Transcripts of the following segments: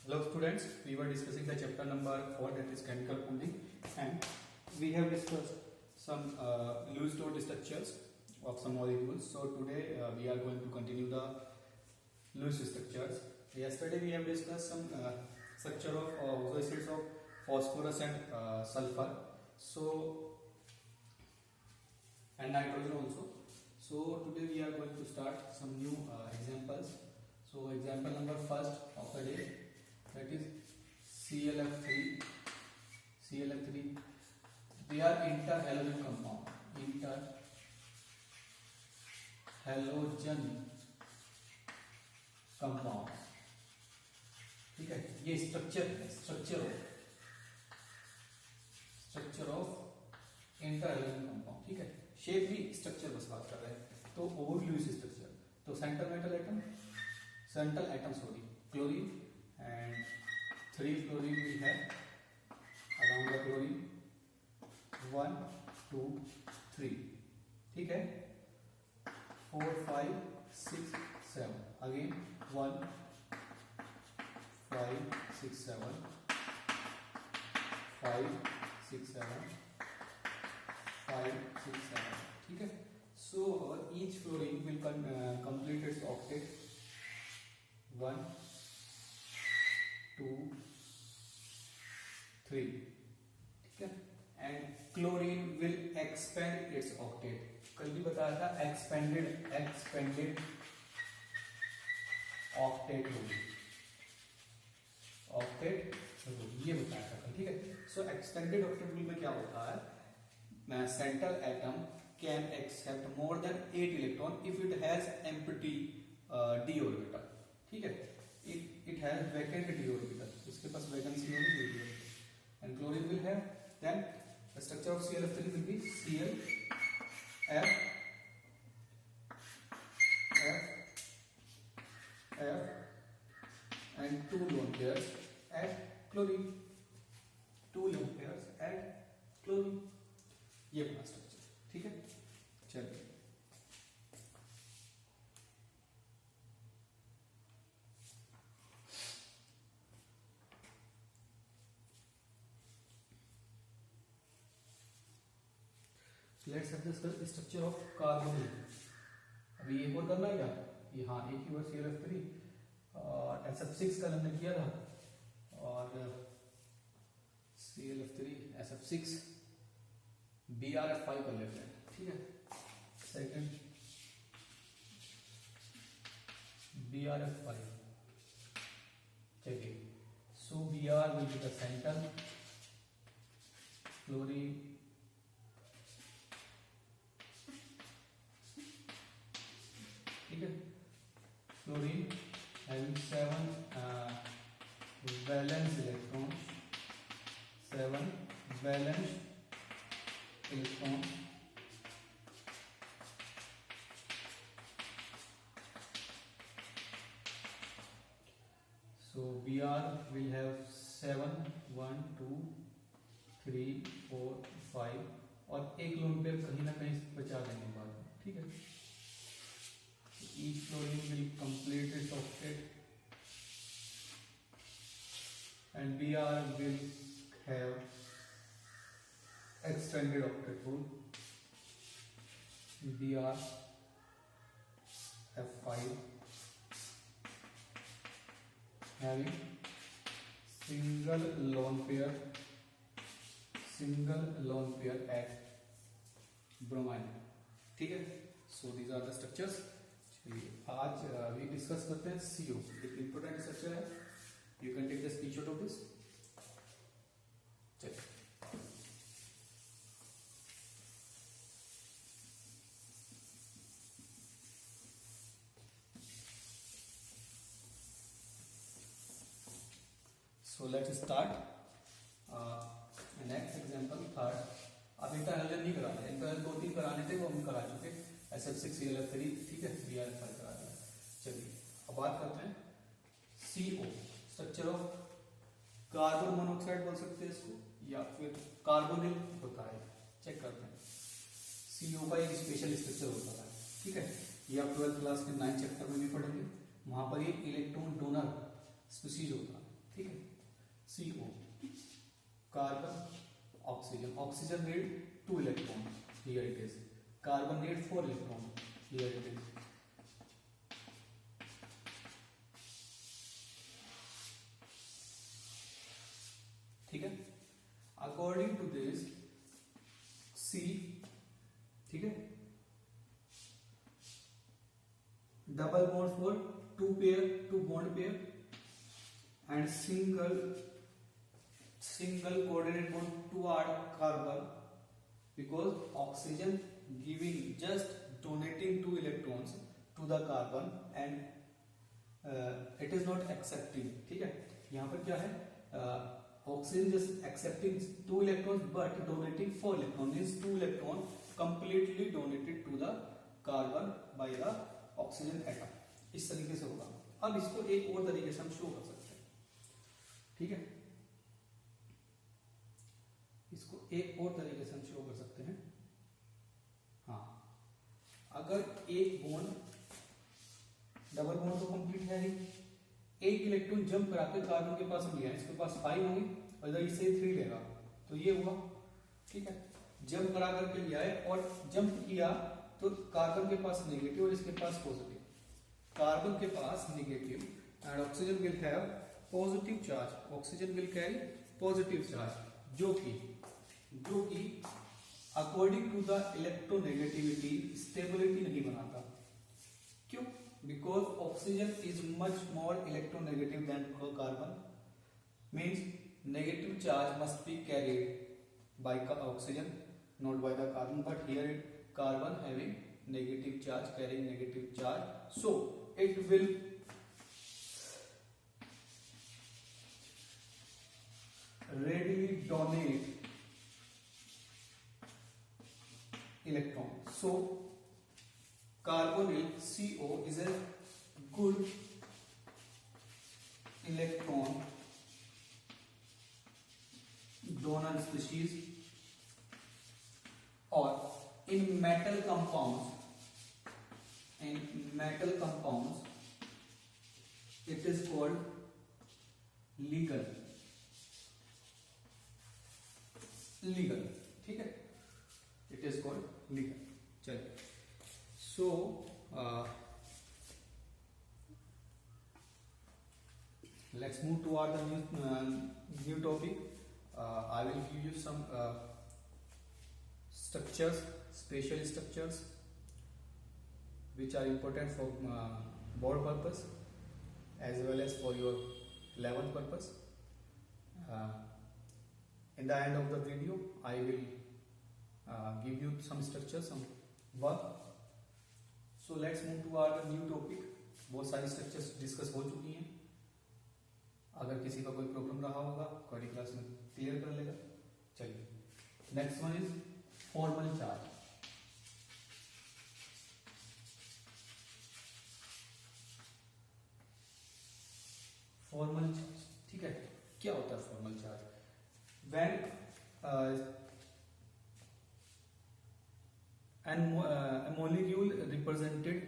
Hello students, we were discussing the chapter number 4, that is chemical bonding, and we have discussed some Lewis dot structures of some molecules. So today we are going to continue the Lewis structures. Yesterday we have discussed some structure of acids of phosphorus and sulfur, so and nitrogen also. So today we are going to start some new examples. So example number first of the day, that is ClF3. ClF3, they are interhalogen compound. Interhalogen compound. ठीक है, ये structure है, structure of interhalogen compound. ठीक है, shape भी structure बस बात कर रहे हैं. तो ओवरव्यू स्ट्रक्चर, तो central metal atom, central atom sorry chlorine, and 3 chlorine we have around the chlorine 1 2 3. ठीक है, 4 5 6 7 again 1 5 6 7 5 6 7 5 6 7. ठीक है, so each fluorine will complete its octet 1 2 3. ठीक है, and chlorine will expand it's octet. कल भी बताया था एक्सपेंडेड ऑक्टेट होगी, ऑक्टेट ये बताया था कल. ठीक है, सो एक्सटेंडेड ऑक्टेट में क्या होता है, central atom can accept more than 8 electron if it has empty d orbital. ठीक है, it has vacant d orbital, इसके पास वैकेंसी होगी d orbital, and chlorine will have, then the structure of ClF3 will be Cl F and 2 lone pairs add chlorine, 2 lone pairs add chlorine. ये अपना structure. ठीक है, चलिए let's discuss structure of carbonyl. अभी एक और करना है क्या, ये हाँ एक ही बार ClF3 और SF6 का हमने किया था, और ClF3 SF6 BrF5 कर लेते हैं. ठीक है, सेकंड BrF5. चलिए, सो Br will be the centre, chlorine chlorine having 7 valence electrons, 7 valence electrons. So Br will have 7 1 2 3 4 5 और एक लोन पेयर कहीं ना कहीं बचा देंगे बाद में. ठीक है, each chlorine will complete its octet and Br will have extended octet rule. Br F5 having single lone pair at bromine. ठीक है, so these are the structures. आज we डिस्कस करते हैं CO. एक इंपोर्टेंट स्ट्रक्चर है, you can take the screenshot of this. चलिए, so let's start. Next example third. अब interhalogen नहीं करा रहे, इंटरहैलोजन 2-3 कराने थे, वो हम करा चुके. SF6 ClF3. ठीक है, BrF5 करा दिया. चलिए अब बात करते हैं CO, structure of carbon monoxide बोल सकते हैं इसको, या फिर कार्बोनिल होता है. चेक करते हैं. CO का एक स्पेशल स्ट्रक्चर होता है. ठीक है, ये आप 12th क्लास के 9th चैप्टर में भी पढ़ेंगे. वहां पर ये इलेक्ट्रॉन डोनर स्पीशीज होता है. ठीक है। CO carbon oxygen, oxygen need 2 electron, here it is, carbon need 4 electron, here it is. ठीक है, अकॉर्डिंग टू दिस C, ठीक है, double bond for 2 pair, 2 bond pair, and single coordinate bond toward carbon, because oxygen giving just donating 2 electrons to the carbon and it is not accepting, ठीक है। यहाँ पर क्या है, oxygen just accepting 2 electrons but donating 4 electrons, means 2 electron completely donated to the carbon by the oxygen atom, इस तरीके से होगा। अब इसको एक और तरीके से हम शो कर सकते हैं, ठीक है, इसको एक और तरीके से हम शो कर सकते हैं। हाँ, अगर एक बॉन्ड, डबल बॉन्ड तो कंप्लीट है ही, एक इलेक्ट्रॉन जंप करा के कार्बन के पास लिया, इसके पास 5 होंगे और इधर इससे 3 लेगा, तो ये हुआ, ठीक है। जंप करा करके लिया है और जंप किया तो कार्बन के पास नेगेटिव और इसके पास पॉजिटिव, कार्बन के पास negative and oxygen will have positive charge, oxygen will carry positive charge, जो कि according to the electronegativity stability नहीं बनाता। क्यों? Because oxygen is much more electronegative than carbon, means negative charge must be carried by oxygen, not by the carbon, but here carbon having negative charge, carrying negative charge, so it will readily donate electron. So carbonyl CO is a good electron donor species, or in metal compounds it is called legal, ठीक है, it is called legal। चलिए, so let's move toward the new topic। I will give you some structures, special structures which are important for board purpose as well as for your 11th purpose। In the end of the video I will give you some structures, some work। So let's move to our new topic। बहुत सारी structures discuss हो चुकी हैं, अगर किसी का कोई problem रहा होगा कोई क्लास में क्लियर कर लेगा। चलिए, next one is formal charge. Formal charge, ठीक है, क्या होता है formal charge? When a molecule represented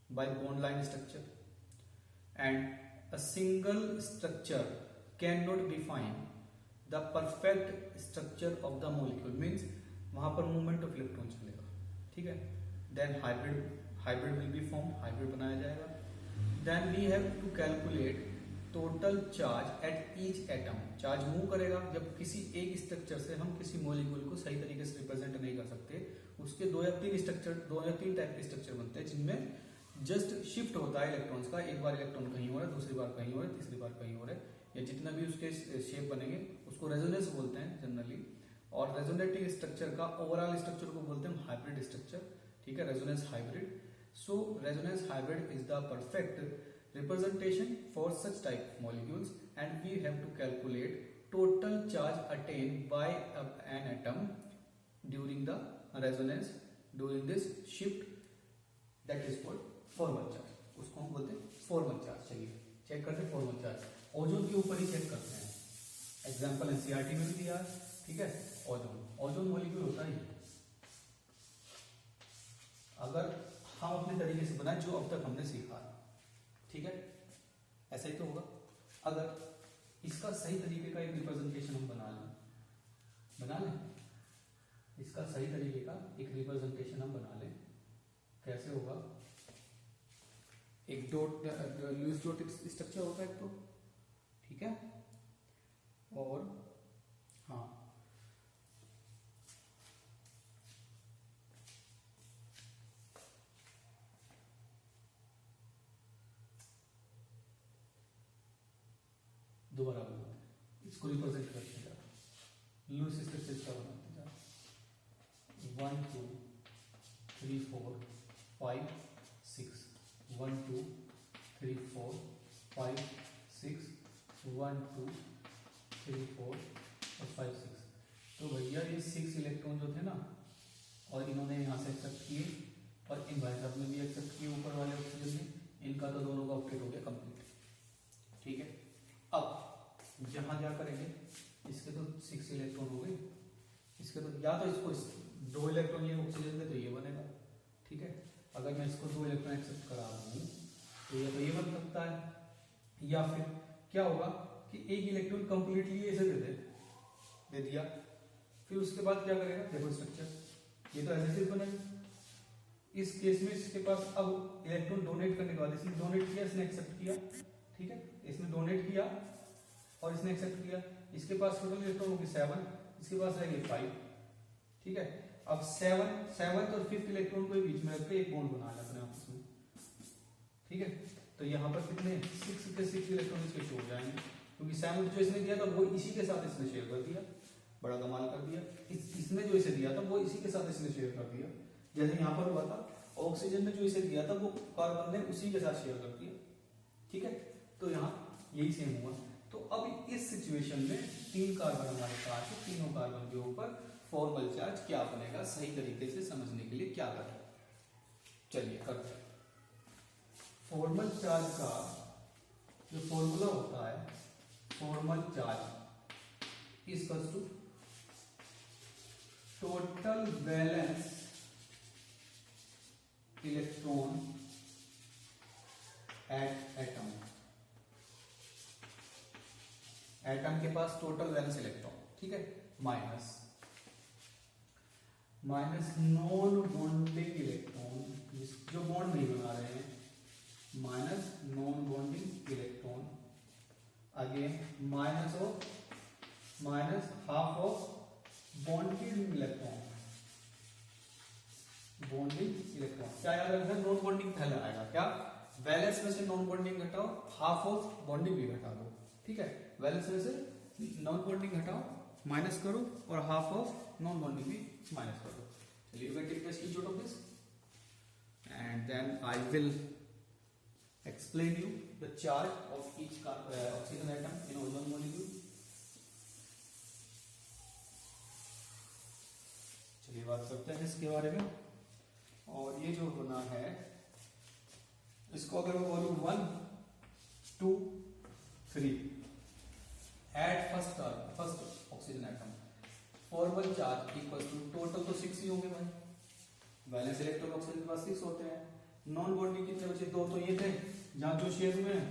by bond line structure and a single structure cannot define the perfect structure of the molecule, means वहां पर मूवमेंट ऑफ इलेक्ट्रॉन चलेगा, ठीक है। Then hybrid will be form, hybrid बनाया जाएगा। Then we have to calculate total charge at each atom, charge move करेगा जब किसी एक स्ट्रक्चर से हम किसी मॉलिक्यूल को सही तरीके से रिप्रेजेंट नहीं कर सकते, उसके 2 या 3 टाइप के स्ट्रक्चर बनते हैं जिनमें जस्ट शिफ्ट होता है इलेक्ट्रॉन्स का, एक बार इलेक्ट्रॉन कहीं हो रहा है, दूसरी बार कहीं हो रहा है, तीसरी बार कहीं हो रहा है, या जितना भी उसके शेप बनेंगे उसको रेजोनेंस बोलते हैं जनरली। और रेजोनेटिंग स्ट्रक्चर का ओवरऑल स्ट्रक्चर को बोलते हैं हाइब्रिड स्ट्रक्चर, ठीक है, resonance hybrid. So resonance hybrid is the perfect representation for such type of molecules, and we have to calculate total charge attained by an atom during the resonance, during this shift, that is called formal charge, उसको हम बोलते हैं formal charge। चलिए check करते हैं formal charge, ozone के ऊपर ही check करते हैं। एग्जाम्पल एनसीईआरटी में भी दिया, ठीक है। ओजोन मॉलिक्यूल होता है, अगर हम अपने तरीके से बनाए जो अब तक हमने सीखा, ठीक है, ऐसा ही तो होगा। अगर इसका सही तरीके का एक रिप्रेजेंटेशन हम बना लें इसका सही तरीके का एक रिप्रेजेंटेशन हम बना लें। कैसे होगा? एक डॉट लुईस डॉट स्ट्रक्चर होगा एक तो, ठीक है, और हाँ दोबारा बनाते हैं, इसको रिप्रेजेंट करते हैं। लुईस स्ट्रक्चर का बनाते हैं 1 2 3 4 5 6 1 2 3 4 5 6 1 2 3 4 और 5 6। तो भैया ये 6 इलेक्ट्रॉन जो थे ना, और इन्होंने यहाँ से एक्सेप्ट किए और इन भाई साहब ने भी एक्सेप्ट किए ऊपर वाले ऑक्सीजन में, इनका तो दोनों का ऑक्टेट हो गया कंप्लीट, ठीक है। अब यहाँ क्या करेंगे, इसके तो 6 इलेक्ट्रॉन हो गए, इसके तो या तो इसको 2 इलेक्ट्रॉन ये ऑक्सीजन में तो ये बनेगा, ठीक है। अगर मैं इसको 2 इलेक्ट्रॉन एक्सेप्ट करा दूँ तो ये बन सकता है, या फिर क्या होगा कि एक इलेक्ट्रॉन कंप्लीटली ऐसे दे दिया, फिर उसके बाद क्या करेगा, देखो स्ट्रक्चर ये तो ऐसे बनेगा। इस केस में इसके पास अब इलेक्ट्रॉन डोनेट करने के बाद, इसने डोनेट किया, इसने एक्सेप्ट किया, ठीक है, इसने डोनेट किया और इसने एक्सेप्ट किया, इसके पास टोटल इलेक्ट्रॉन होगी 7, इसके पास रहेंगे 5, ठीक है। अब 7th और 5th इलेक्ट्रॉन को बीच में रख के एक बॉन्ड बना लेते हैं आपस में, ठीक है। तो यहाँ पर कितने 6 के 6 इलेक्ट्रॉन इसके छोड़ जाएंगे, क्योंकि 7th जो इसने दिया था वो इसी के साथ इसने शेयर कर दिया, बड़ा कमाल कर दिया। इसने जो इसे दिया था वो इसी के साथ इसने शेयर कर दिया, जैसे यहाँ पर हुआ था ऑक्सीजन ने जो इसे दिया था वो कार्बन ने उसी के साथ शेयर कर दिया, ठीक है। तो यहाँ यही सेम हुआ। तो अब इस सिचुएशन में 3 कार्बन हमारे पास है, तीनों कार्बन के ऊपर फॉर्मल चार्ज क्या बनेगा, सही तरीके से समझने के लिए क्या करें, चलिए करते हैं। फॉर्मल चार्ज का जो फॉर्मूला होता है, formal charge equals to total valence electron at atom. Atom के पास टोटल वैलेंस इलेक्ट्रॉन, ठीक है, माइनस नॉन बॉन्डिंग इलेक्ट्रॉन, जो बॉन्ड नहीं बना रहे हैं, minus non bonding electron, again minus half of bonding electron. Bonding electron क्या याद रखना, नॉन बॉन्डिंग पहले आएगा, क्या वैलेंस में से नॉन बॉन्डिंग घटाओ, हाफ ऑफ बॉन्डिंग भी घटा दो, ठीक है। वैलेंस में से नॉन बॉन्डिंग घटाओ, माइनस करो, और हाफ ऑफ नॉन बॉन्डिंग भी माइनस कर दो। चलिए you can take the screenshot of this and then I will explain you the charge of each oxygen atom in ozone molecule. चलिए बात करते हैं इसके बारे में। और ये जो होना है, इसको अगर मैं बोलूं 1 2 3 at first oxygen atom, formal charge equal to, total तो 6 ही होंगे भाई, वैलेंस इलेक्ट्रॉन ऑक्सीजन के पास 6 होते हैं, नॉन बॉन्डिंग कितने बचे, 2 तो ये थे, जहां जो शेयर हुए हैं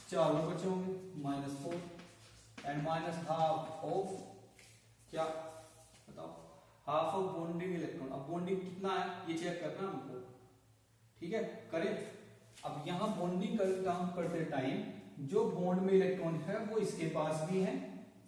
4 और बचे होंगे, -4 एंड माइनस हाफ ऑफ, क्या बताओ, हाफ ऑफ बॉन्डिंग इलेक्ट्रॉन। अब बॉन्डिंग कितना है ये चेक करना हमको, ठीक है, करें। अब यहां बॉन्डिंग काम करते टाइम जो बॉन्ड में इलेक्ट्रॉन है वो इसके पास भी है,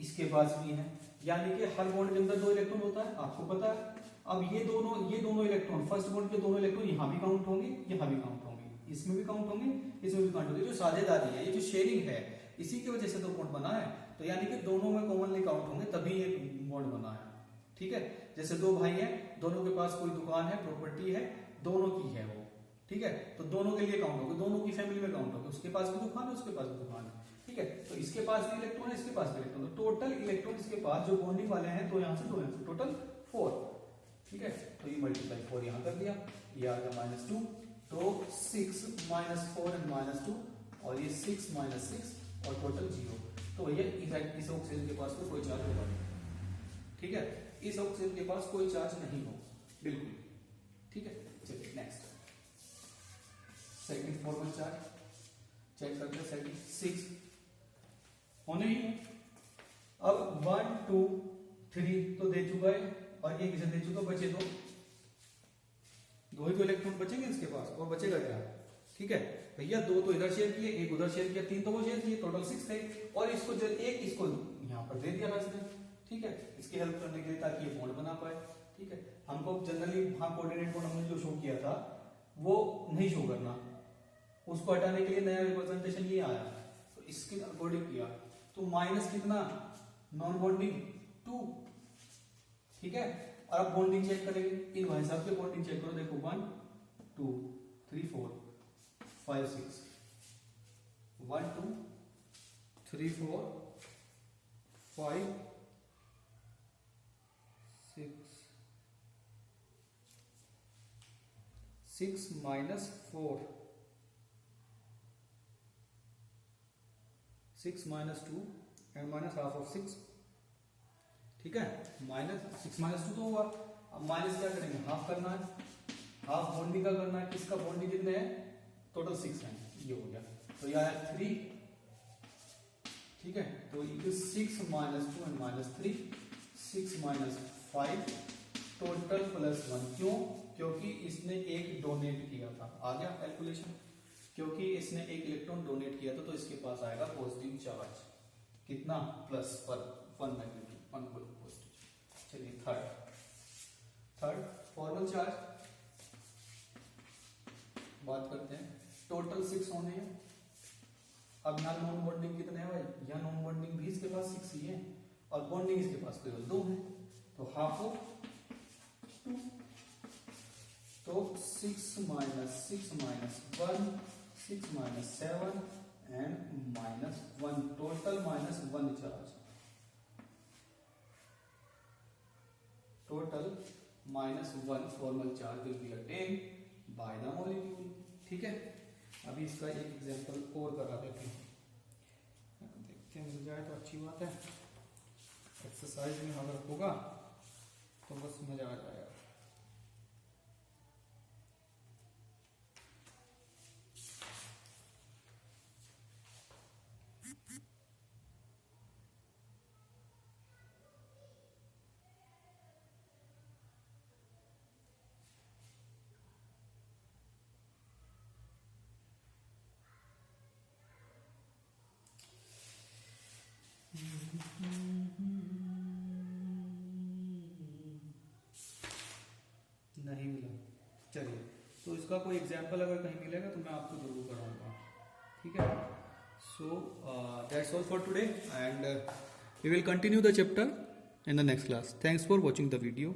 इसके पास भी है, यानी कि हर बॉन्ड के अंदर 2 इलेक्ट्रॉन होता है, आपको पता है। अब ये दोनों इलेक्ट्रॉन, फर्स्ट बॉन्ड के दोनों इलेक्ट्रॉन यहाँ भी काउंट होंगे, यहाँ भी काउंट होंगे, इसमें भी काउंट होंगे, इसमें भी काउंट होंगे। जो साझेदारी है, ये जो शेयरिंग है, इसी की वजह से तो बॉन्ड बना है, तो यानी कि दोनों में कॉमनली काउंट होंगे तभी ये बॉन्ड बना है, ठीक है। जैसे 2 भाई हैं, दोनों के पास कोई दुकान है, प्रॉपर्टी है, दोनों की है वो, ठीक है, तो दोनों के लिए काउंट होगा, दोनों की फैमिली में काउंट होगा, उसके पास भी दुकान है, उसके पास भी दुकान है, ठीक है। तो इसके पास भी इलेक्ट्रॉन है, इसके पास भी इलेक्ट्रॉन है, टोटल इलेक्ट्रॉन इसके पास जो बॉन्डिंग वाले हैं, 2 यहाँ से 2 यहाँ से, टोटल 4, ठीक है। तो ये मल्टीप्लाई 4 यहाँ कर दिया, ये आ गया -2, तो 6 -4 एंड -2, और ये 6 -6 और टोटल 0। तो भैया इस ऑक्सीजन के पास कोई चार्ज होगा नहीं, ठीक है, इस ऑक्सीजन के पास कोई चार्ज नहीं हो, बिल्कुल, ठीक है। चलिए next, second formal charge cheque करते हैं। सेकंड 6 होने ही है, अब 1 2 3 तो दे चुका है और एक इसे दे चुका, बचे दो ही तो इलेक्ट्रॉन बचेंगे इसके पास, और बचेगा क्या? ठीक है भैया, दो तो इधर शेयर किए, एक उधर शेयर किया, 3 तो वो शेयर किए, टोटल 6 थे, और इसको एक इसको यहाँ पर दे दिया इसने। ठीक है, इसकी हेल्प करने के लिए ताकि ये बॉन्ड बना पाए। ठीक है, हमको जनरली वहां कोऑर्डिनेट बॉन्ड हमने जो शो किया था वो नहीं शो करना, उसको हटाने के लिए नया रिप्रेजेंटेशन ये आया, तो इसके अकॉर्डिंग किया, तो माइनस कितना, नॉन बॉन्डिंग 2। ठीक है, और अब बॉन्डिंग चेक करेंगे, इन भाई साहब के बॉन्डिंग चेक करो, देखो 1 2 3 4 5 6 1 2 3 4 5 6 minus 4 6 minus 2 and minus half of 6। ठीक है, माइनस 6 minus 2 तो हुआ, अब माइनस क्या करेंगे, हाफ करना है, हाफ बॉन्डिंग का करना है, किसका बॉन्डिंग कितने हैं, टोटल 6 है, ये हो गया, तो यह है 3। ठीक है, तो it is 6 minus 2 and minus 3 6 minus 5 total plus 1। क्यों? क्योंकि इसने एक डोनेट किया था, आ गया कैलकुलेशन, क्योंकि इसने एक इलेक्ट्रॉन डोनेट किया था तो इसके पास आएगा पॉजिटिव चार्ज, कितना, प्लस 1 मैग्नीट्यूड 1 कुल पॉजिटिव। चलिए थर्ड फॉर्मल चार्ज बात करते हैं, टोटल 6 होने हैं। अब यहाँ नॉन बॉन्डिंग कितने हैं भाई, यहाँ नॉन बॉन्डिंग भी इसके पास 6 ही है, और बॉन्डिंग इसके पास केवल 2 है, तो हाफ ऑफ 2, तो 6 minus 1 6 minus 7 and minus 1, total minus 1 charge, total minus 1 formal charge will be attained by the molecule। ठीक है, अभी इसका एक एग्जांपल और करा देते हैं, देखते हैं मिल जाए तो अच्छी बात है, एक्सरसाइज में अगर होगा तो बस मजा आ जाएगा। नहीं मिला, चलिए, तो इसका कोई एग्जाम्पल अगर कहीं मिलेगा तो मैं आपको जरूर कराऊंगा। ठीक है, so that's all for today and we will continue the chapter in the next class. Thanks for watching the video.